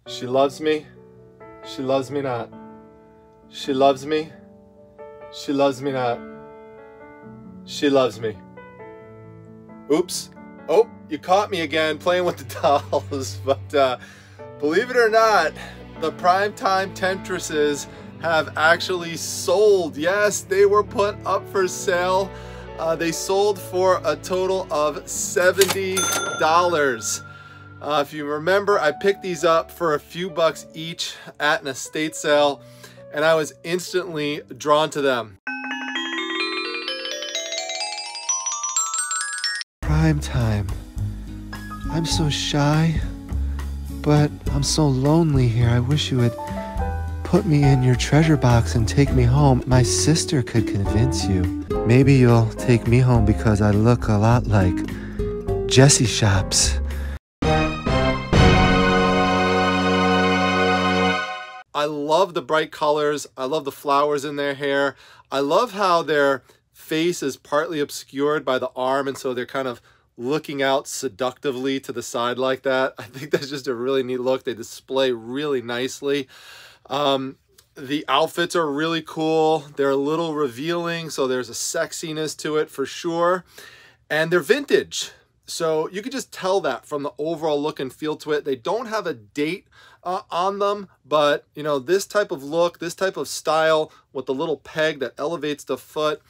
She loves me. She loves me not. She loves me. She loves me not. She loves me. Oops. Oh, you caught me again playing with the dolls. But believe it or not, the primetime Tentresses have actually sold. Yes, they were put up for sale. They sold for a total of $70. If you remember, I picked these up for a few bucks each at an estate sale, and I was instantly drawn to them. Prime time. I'm so shy, but I'm so lonely here. I wish you would put me in your treasure box and take me home. My sister could convince you. Maybe you'll take me home because I look a lot like Jessie Shops. I love the bright colors. I love the flowers in their hair. I love how their face is partly obscured by the arm, and so they're kind of looking out seductively to the side like that. I think that's just a really neat look. They display really nicely. The outfits are really cool. They're a little revealing, so there's a sexiness to it for sure. And they're vintage. So you can just tell that from the overall look and feel to it. They don't have a date on them, but you know, this type of look, this type of style with the little peg that elevates the foot.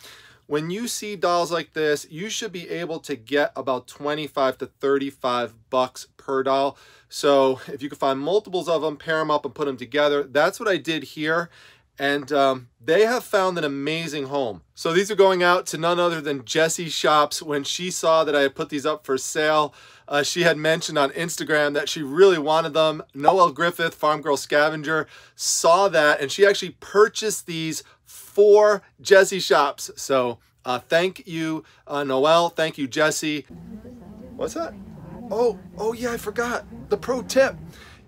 When you see dolls like this, you should be able to get about 25 to 35 bucks per doll. So if you can find multiples of them, pair them up and put them together. That's what I did here. And they have found an amazing home. So these are going out to none other than Jessie Shops. When she saw that I had put these up for sale, she had mentioned on Instagram that she really wanted them. Noelle Griffith, Farm Girl Scavenger, saw that and she actually purchased these for Jessie Shops. So thank you, Noelle. Thank you, Jessie. What's that? Oh yeah, I forgot. The pro tip.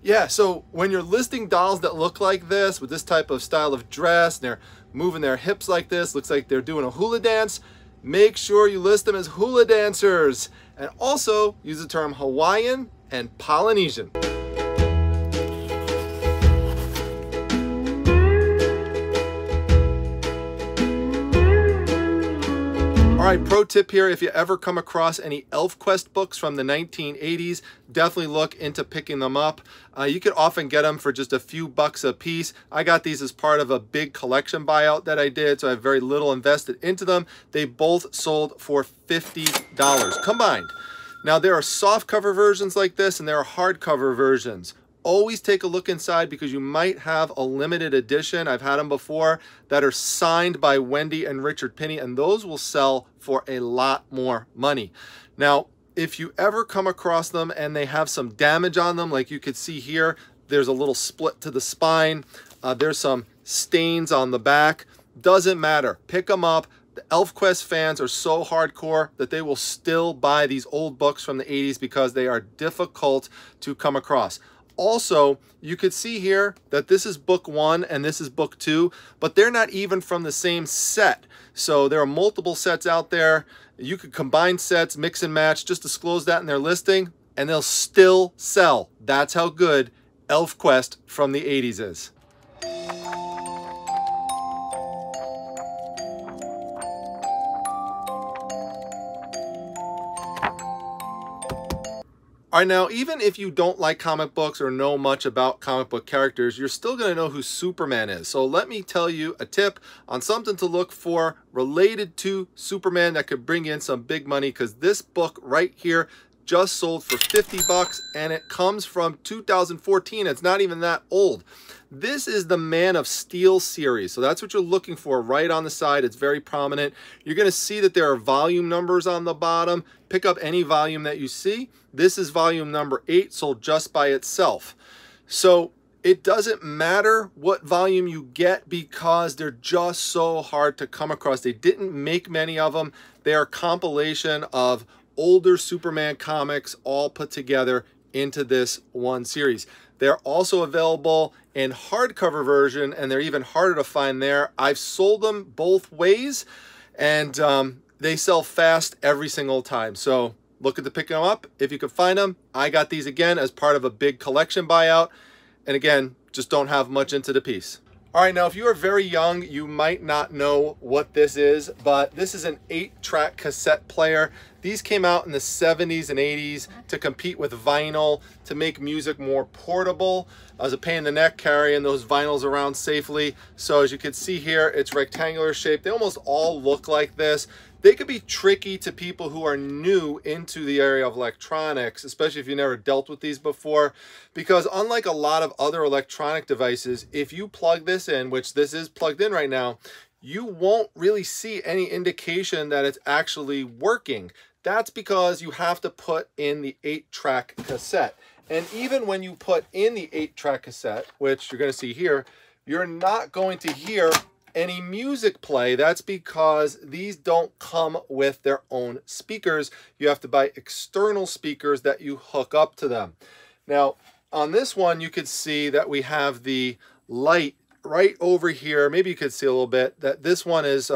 Yeah, so when you're listing dolls that look like this, with this type of style of dress, and they're moving their hips like this, looks like they're doing a hula dance, make sure you list them as hula dancers. And also use the term Hawaiian and Polynesian. All right, pro tip here, if you ever come across any ElfQuest books from the 1980s, definitely look into picking them up. You could often get them for just a few bucks a piece. I got these as part of a big collection buyout that I did, so I have very little invested into them. They both sold for $50 combined. Now, there are soft cover versions like this and there are hardcover versions. Always take a look inside because you might have a limited edition. I've had them before that are signed by Wendy and Richard Pinney, and those will sell for a lot more money. Now, if you ever come across them and they have some damage on them, like you could see here, there's a little split to the spine. There's some stains on the back. Doesn't matter. Pick them up. The ElfQuest fans are so hardcore that they will still buy these old books from the 80s because they are difficult to come across. Also, you could see here that this is book 1 and this is book 2, but they're not even from the same set. So there are multiple sets out there. You could combine sets, mix and match, just disclose that in their listing, and they'll still sell. That's how good ElfQuest from the 80s is. All right, now, even if you don't like comic books or know much about comic book characters, you're still going to know who Superman is. So let me tell you a tip on something to look for related to Superman that could bring in some big money, because this book right here just sold for 50 bucks and it comes from 2014. It's not even that old. This is the Man of Steel series. So that's what you're looking for right on the side. It's very prominent. You're going to see that there are volume numbers on the bottom. Pick up any volume that you see. This is volume number 8, sold just by itself. So it doesn't matter what volume you get because they're just so hard to come across. They didn't make many of them. They are a compilation of older Superman comics all put together into this one series. They're also available in hardcover version, and they're even harder to find there. I've sold them both ways, and they sell fast every single time. So look at the pick them up if you can find them. I got these again as part of a big collection buyout, and again, just don't have much into the piece. All right, now if you are very young, you might not know what this is, but this is an 8-track cassette player. These came out in the 70s and 80s to compete with vinyl, to make music more portable. It was a pain in the neck carrying those vinyls around safely. So as you can see here, it's rectangular shaped. They almost all look like this. They could be tricky to people who are new into the area of electronics, especially if you never dealt with these before, because unlike a lot of other electronic devices, if you plug this in, which this is plugged in right now, you won't really see any indication that it's actually working. That's because you have to put in the 8-track cassette. And even when you put in the 8-track cassette, which you're going to see here, you're not going to hear any music play. That's because these don't come with their own speakers. You have to buy external speakers that you hook up to them. Now, on this one, you could see that we have the light right over here. Maybe you could see a little bit that this one is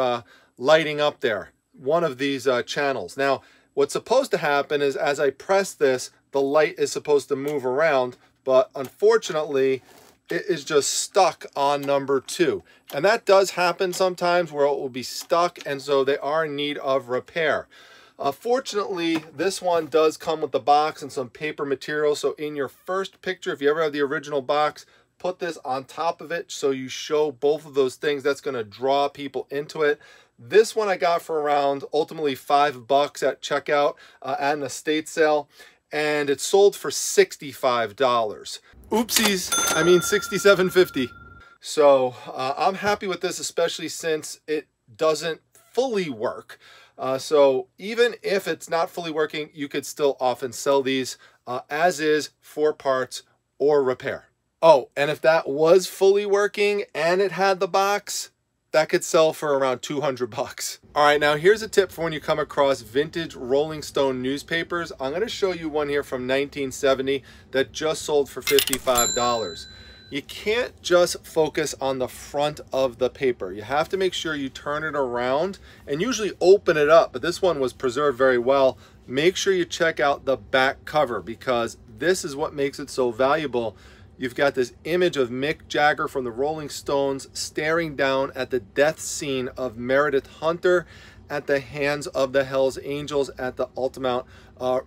lighting up there, one of these channels. Now, what's supposed to happen is as I press this, the light is supposed to move around, but unfortunately, it is just stuck on number 2. And that does happen sometimes where it will be stuck, and so they are in need of repair. Fortunately, this one does come with the box and some paper material. So in your first picture, if you ever have the original box, put this on top of it so you show both of those things. That's going to draw people into it. This one I got for around ultimately $5 at checkout at an estate sale, and it sold for $65. Oopsies, I mean $67.50. So I'm happy with this, especially since it doesn't fully work. So even if it's not fully working, you could still often sell these as is for parts or repair. Oh, and if that was fully working and it had the box, that could sell for around $200. All right, now here's a tip for when you come across vintage Rolling Stone newspapers. I'm going to show you one here from 1970 that just sold for $55. You can't just focus on the front of the paper. You have to make sure you turn it around and usually open it up, but this one was preserved very well. Make sure you check out the back cover because this is what makes it so valuable. You've got this image of Mick Jagger from the Rolling Stones staring down at the death scene of Meredith Hunter at the hands of the Hells Angels at the Altamont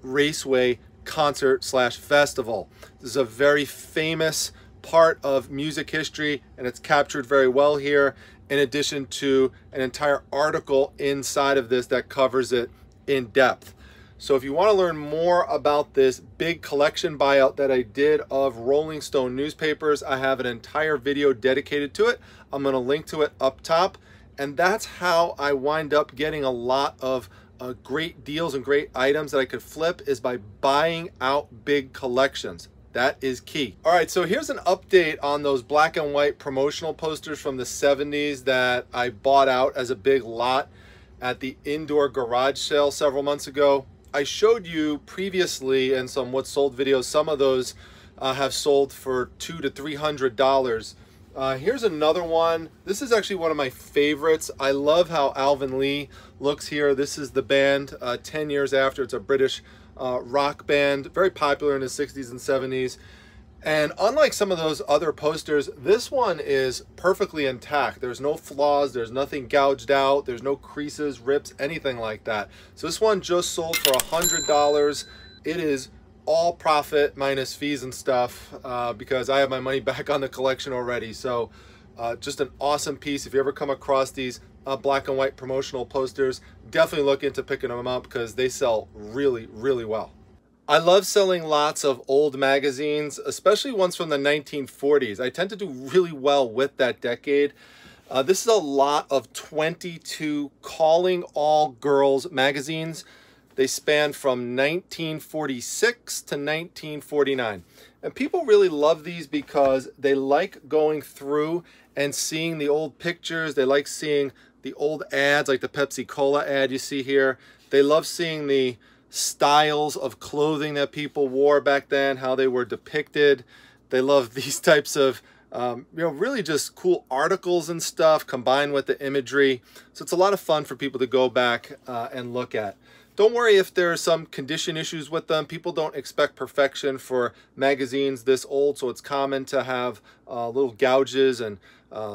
Raceway concert/festival. This is a very famous part of music history, and it's captured very well here, in addition to an entire article inside of this that covers it in depth. So if you want to learn more about this big collection buyout that I did of Rolling Stone newspapers, I have an entire video dedicated to it. I'm going to link to it up top. And that's how I wind up getting a lot of great deals and great items that I could flip, is by buying out big collections. That is key. All right, so here's an update on those black and white promotional posters from the 70s that I bought out as a big lot at the indoor garage sale several months ago. I showed you previously in some What Sold videos, some of those have sold for $200 to $300. Here's another one. This is actually one of my favorites. I love how Alvin Lee looks here. This is the band 10 years after. It's a British rock band, very popular in the 60s and 70s. And unlike some of those other posters, this one is perfectly intact. There's no flaws, there's nothing gouged out, there's no creases, rips, anything like that. So this one just sold for $100. It is all profit minus fees and stuff because I have my money back on the collection already. So just an awesome piece. If you ever come across these black and white promotional posters, definitely look into picking them up because they sell really, really well. I love selling lots of old magazines, especially ones from the 1940s. I tend to do really well with that decade. This is a lot of 22 Calling All Girls magazines. They span from 1946 to 1949. And people really love these because they like going through and seeing the old pictures. They like seeing the old ads, like the Pepsi Cola ad you see here. They love seeing the styles of clothing that people wore back then, how they were depicted. They love these types of really just cool articles and stuff combined with the imagery. So it's a lot of fun for people to go back and look at. Don't worry if there are some condition issues with them. People don't expect perfection for magazines this old, so it's common to have little gouges and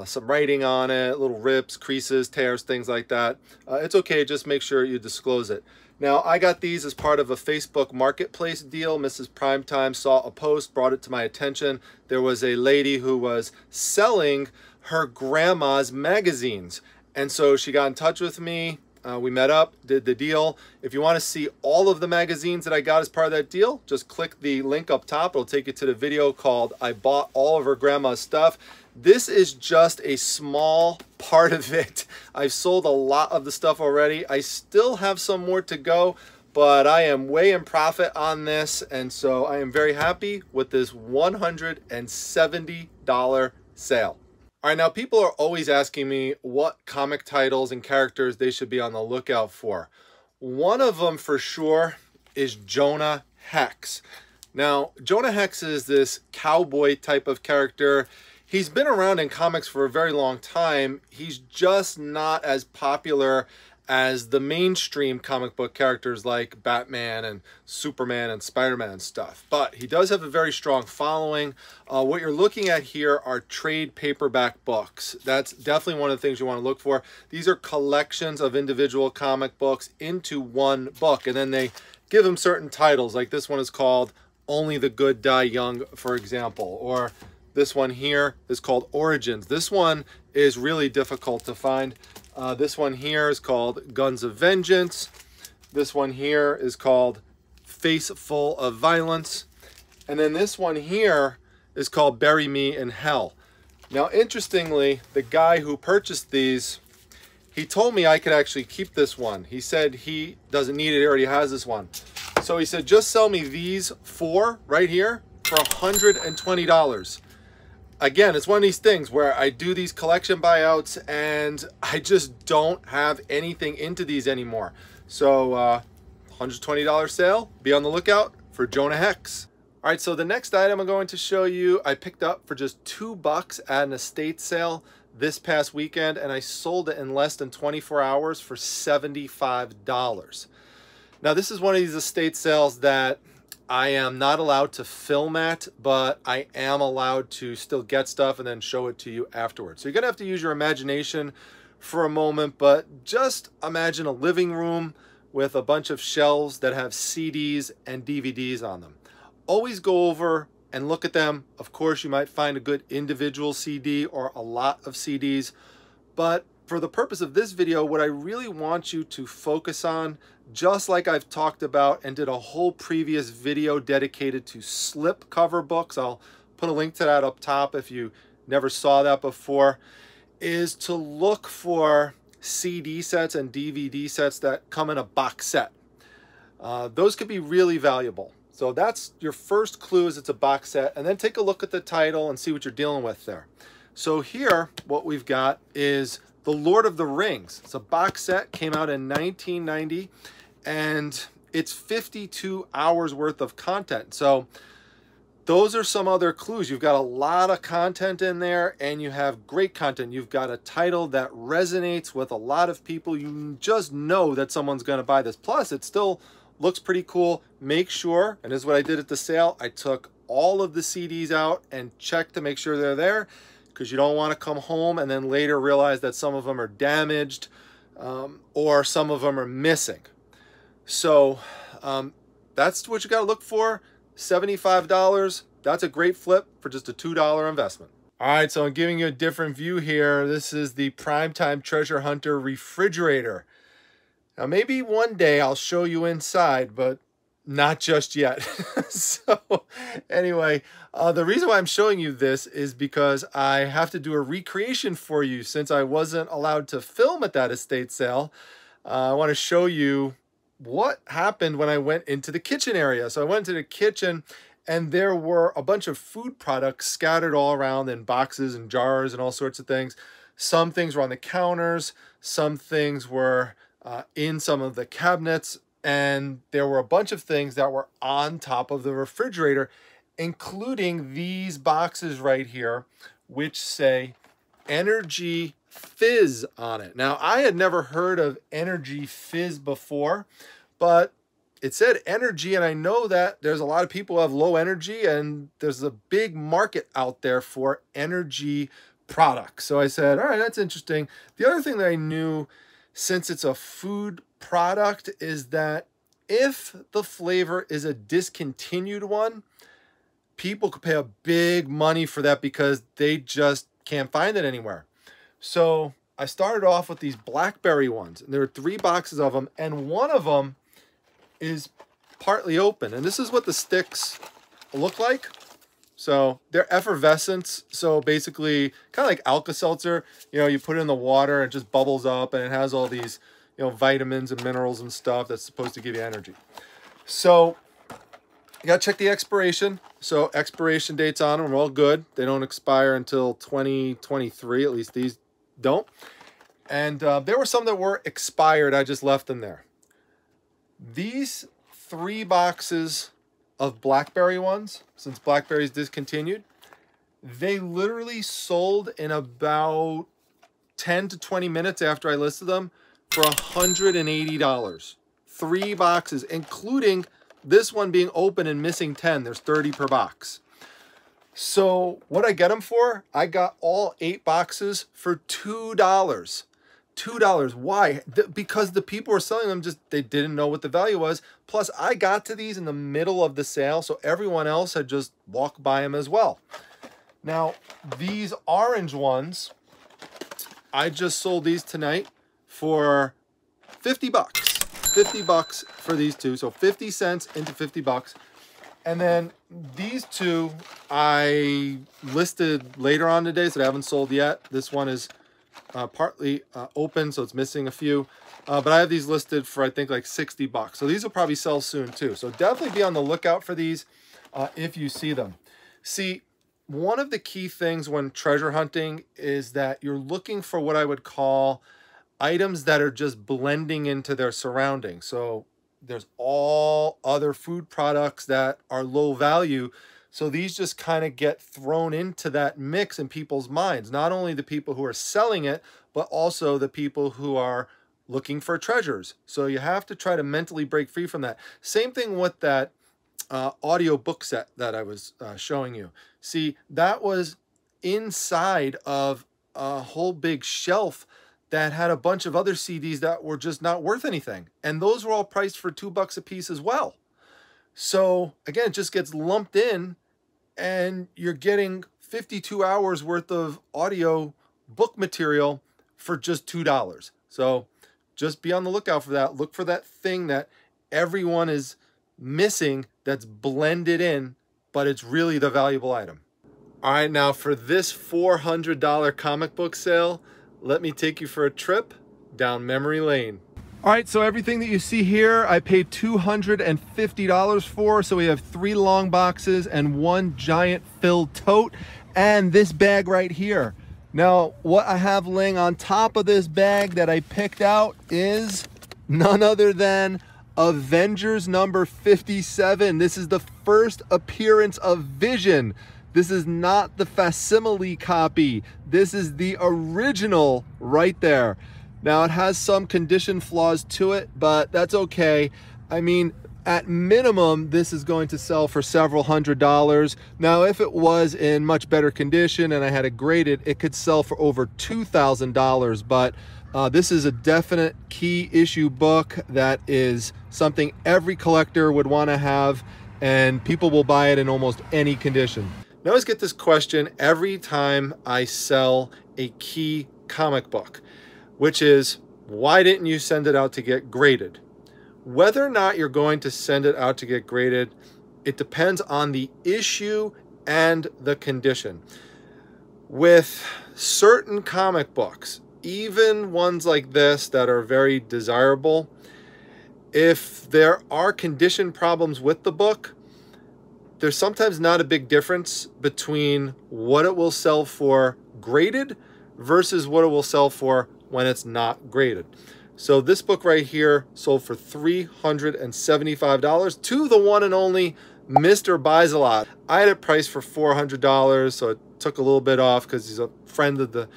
some writing on it, little rips, creases, tears, things like that. It's okay, just make sure you disclose it. Now, I got these as part of a Facebook Marketplace deal. Mrs. Primetime saw a post, brought it to my attention. There was a lady who was selling her grandma's magazines. And so she got in touch with me. We met up, did the deal. If you want to see all of the magazines that I got as part of that deal, just click the link up top. It'll take you to the video called I Bought All of Her Grandma's Stuff. This is just a small part of it. I've sold a lot of the stuff already. I still have some more to go, but I am way in profit on this. And so I am very happy with this $170 sale. All right, now people are always asking me what comic titles and characters they should be on the lookout for. One of them for sure is Jonah Hex. Now, Jonah Hex is this cowboy type of character. He's been around in comics for a very long time. He's just not as popular as the mainstream comic book characters like Batman and Superman and Spider-Man and stuff. But he does have a very strong following. What you're looking at here are trade paperback books. That's definitely one of the things you want to look for. These are collections of individual comic books into one book, and then they give them certain titles. Like this one is called Only the Good Die Young, for example, or this one here is called Origins. This one is really difficult to find. This one here is called Guns of Vengeance. This one here is called Face Full of Violence. And then this one here is called Bury Me in Hell. Now, interestingly, the guy who purchased these, he told me I could actually keep this one. He said he doesn't need it, he already has this one. So he said, just sell me these four right here for $120. Again, it's one of these things where I do these collection buyouts and I just don't have anything into these anymore. So $120 sale, be on the lookout for Jonah Hex. All right, so the next item I'm going to show you, I picked up for just $2 at an estate sale this past weekend, and I sold it in less than 24 hours for $75. Now, this is one of these estate sales that I am not allowed to film at, but I am allowed to still get stuff and then show it to you afterwards. So you're gonna have to use your imagination for a moment, but just imagine a living room with a bunch of shelves that have CDs and DVDs on them. Always go over and look at them. Of course, you might find a good individual CD or a lot of CDs, but for the purpose of this video, what I really want you to focus on, just like I've talked about and did a whole previous video dedicated to slip cover books, I'll put a link to that up top if you never saw that before, is to look for CD sets and DVD sets that come in a box set. Those could be really valuable. So that's your first clue, is it's a box set, and then take a look at the title and see what you're dealing with there. So here, what we've got is The Lord of the Rings. It's a box set, came out in 1990, and it's 52 hours worth of content. So those are some other clues. You've got a lot of content in there, and you have great content. You've got a title that resonates with a lot of people. You just know that someone's going to buy this. Plus, it still looks pretty cool. Make sure, and this is what I did at the sale, I took all of the CDs out and checked to make sure they're there, because you don't want to come home and then later realize that some of them are damaged or some of them are missing. So that's what you got to look for. $75. That's a great flip for just a $2 investment. All right, so I'm giving you a different view here. This is the Primetime Treasure Hunter refrigerator. Now, maybe one day I'll show you inside, but not just yet. So anyway, the reason why I'm showing you this is because I have to do a recreation for you since I wasn't allowed to film at that estate sale. I want to show you what happened when I went into the kitchen area. So I went into the kitchen and there were a bunch of food products scattered all around in boxes and jars and all sorts of things. Some things were on the counters, some things were in some of the cabinets, and there were a bunch of things that were on top of the refrigerator, including these boxes right here, which say Energy Fizz on it. Now, I had never heard of Energy Fizz before, but it said energy, and I know that there's a lot of people who have low energy, and there's a big market out there for energy products. So I said, all right, that's interesting. The other thing that I knew, since it's a food product, is that if the flavor is a discontinued one, people could pay a big money for that because they just can't find it anywhere. So I started off with these blackberry ones, and there were 3 boxes of them, and one of them is partly open, and this is what the sticks look like. So they're effervescent, so basically kind of like Alka-Seltzer. You know, you put it in the water, it just bubbles up, and it has all these, you know, vitamins and minerals and stuff that's supposed to give you energy. So you gotta check the expiration. So expiration dates on them are all good. They don't expire until 2023, at least these don't. And there were some that were expired. I just left them there. These 3 boxes of blackberry ones, since blackberry's discontinued, they literally sold in about 10 to 20 minutes after I listed them for $180. 3 boxes, including this one being open and missing 10. There's 30 per box. So what I get them for? I got all 8 boxes for $2. $2. Why? Because the people who were selling them, they didn't know what the value was. Plus, I got to these in the middle of the sale, so everyone else had just walked by them as well. Now, these orange ones, I just sold these tonight for 50 bucks. 50 bucks for these 2, so 50 cents into 50 bucks. And then these 2 I listed later on today, so they haven't sold yet. This one is partly open, so it's missing a few, but I have these listed for I think like 60 bucks. So these will probably sell soon too, so definitely be on the lookout for these if you see them. See, one of the key things when treasure hunting is that you're looking for what I would call items that are just blending into their surroundings. So there's all other food products that are low value, so these just kind of get thrown into that mix in people's minds. Not only the people who are selling it, but also the people who are looking for treasures. So you have to try to mentally break free from that. Same thing with that audio book set that I was showing you. See, that was inside of a whole big shelf that had a bunch of other CDs that were just not worth anything. And those were all priced for $2 a piece as well. So again, it just gets lumped in, and you're getting 52 hours worth of audio book material for just $2. So just be on the lookout for that. Look for that thing that everyone is missing that's blended in, but it's really the valuable item. All right, now for this $400 comic book sale, let me take you for a trip down memory lane. All right, so everything that you see here, I paid $250 for. So we have 3 long boxes and 1 giant filled tote, and this bag right here. Now, what I have laying on top of this bag that I picked out is none other than Avengers number 57. This is the first appearance of Vision. This is not the facsimile copy. This is the original right there. Now, it has some condition flaws to it, but that's okay. I mean, at minimum, this is going to sell for several $100s. Now, if it was in much better condition and I had it graded, it could sell for over $2,000. But this is a definite key issue book that is something every collector would want to have, and people will buy it in almost any condition. Now, I always get this question every time I sell a key comic book, which is, why didn't you send it out to get graded? Whether or not you're going to send it out to get graded, it depends on the issue and the condition. With certain comic books, even ones like this that are very desirable, if there are condition problems with the book, there's sometimes not a big difference between what it will sell for graded versus what it will sell for when it's not graded. So this book right here sold for $375 to the one and only Mr. Buys a Lot. I had it priced for $400, so it took a little bit off because he's a friend of the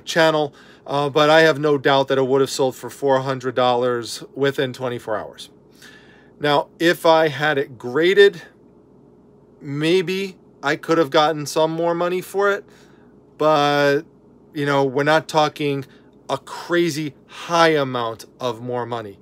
channel. But I have no doubt that it would have sold for $400 within 24 hours. Now, if I had it graded, maybe I could have gotten some more money for it, but you know, we're not talking a crazy high amount of more money.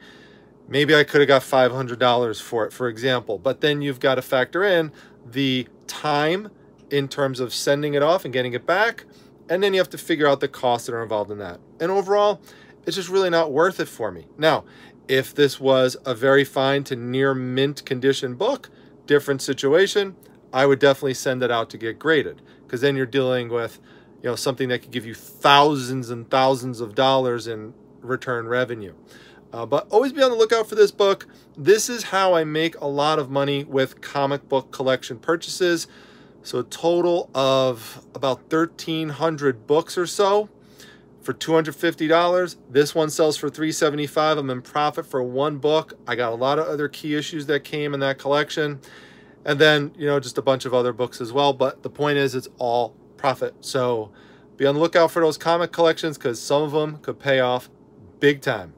Maybe I could have got $500 for it, for example, but then you've got to factor in the time in terms of sending it off and getting it back, and then you have to figure out the costs that are involved in that. And overall, it's just really not worth it for me. Now, if this was a very fine to near mint condition book, different situation, I would definitely send it out to get graded, because then you're dealing with, you know, something that could give you thousands and thousands of dollars in return revenue. But always be on the lookout for this book. This is how I make a lot of money with comic book collection purchases. So a total of about 1,300 books or so for $250. This one sells for $375. I'm in profit for one book. I got a lot of other key issues that came in that collection. And then, you know, just a bunch of other books as well. But the point is, it's all profit. So be on the lookout for those comic collections, because some of them could pay off big time.